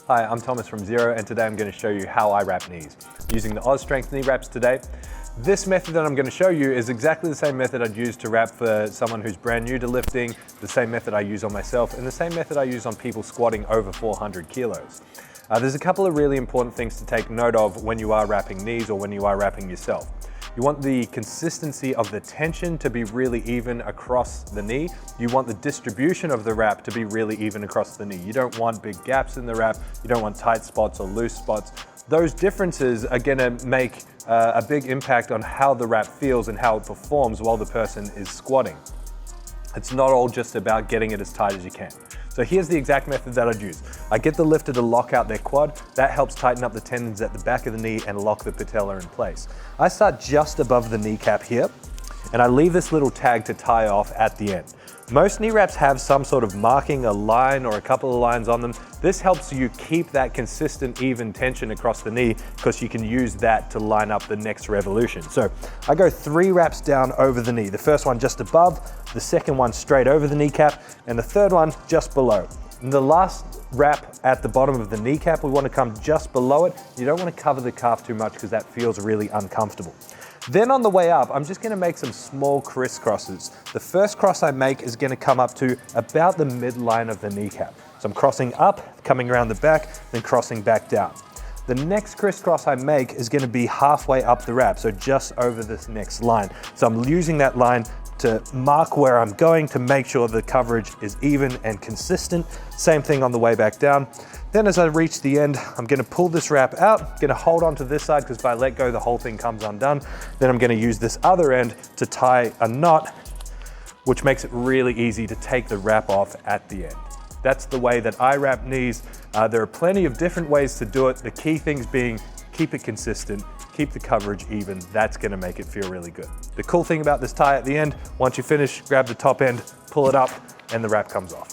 Hi, I'm Thomas from ZeroW, and today I'm going to show you how I wrap knees. Using the Oz Strength knee wraps today. This method that I'm going to show you is exactly the same method I'd use to wrap for someone who's brand new to lifting, the same method I use on myself, and the same method I use on people squatting over 400 kilos. There's a couple of really important things to take note of when you are wrapping knees or when you are wrapping yourself. You want the consistency of the tension to be really even across the knee. You want the distribution of the wrap to be really even across the knee. You don't want big gaps in the wrap. You don't want tight spots or loose spots. Those differences are gonna make a big impact on how the wrap feels and how it performs while the person is squatting. It's not all just about getting it as tight as you can. So here's the exact method that I'd use. I get the lifter to lock out their quad. That helps tighten up the tendons at the back of the knee and lock the patella in place. I start just above the kneecap here, and I leave this little tag to tie off at the end. Most knee wraps have some sort of marking, a line or a couple of lines on them. This helps you keep that consistent, even tension across the knee because you can use that to line up the next revolution. So I go 3 wraps down over the knee. The first one just above, the second one straight over the kneecap, and the third one just below. And the last wrap at the bottom of the kneecap, we want to come just below it. You don't want to cover the calf too much because that feels really uncomfortable. Then on the way up, I'm just gonna make some small crisscrosses. The first cross I make is gonna come up to about the midline of the kneecap. So I'm crossing up, coming around the back, then crossing back down. The next crisscross I make is gonna be halfway up the wrap, so just over this next line. So I'm using that line to mark where I'm going to make sure the coverage is even and consistent. Same thing on the way back down. Then as I reach the end, I'm gonna pull this wrap out, gonna hold on to this side because if I let go, the whole thing comes undone. Then I'm gonna use this other end to tie a knot, which makes it really easy to take the wrap off at the end. That's the way that I wrap knees. There are plenty of different ways to do it. The key things being keep it consistent, keep the coverage even. That's gonna make it feel really good. The cool thing about this tie at the end, once you finish, grab the top end, pull it up, and the wrap comes off.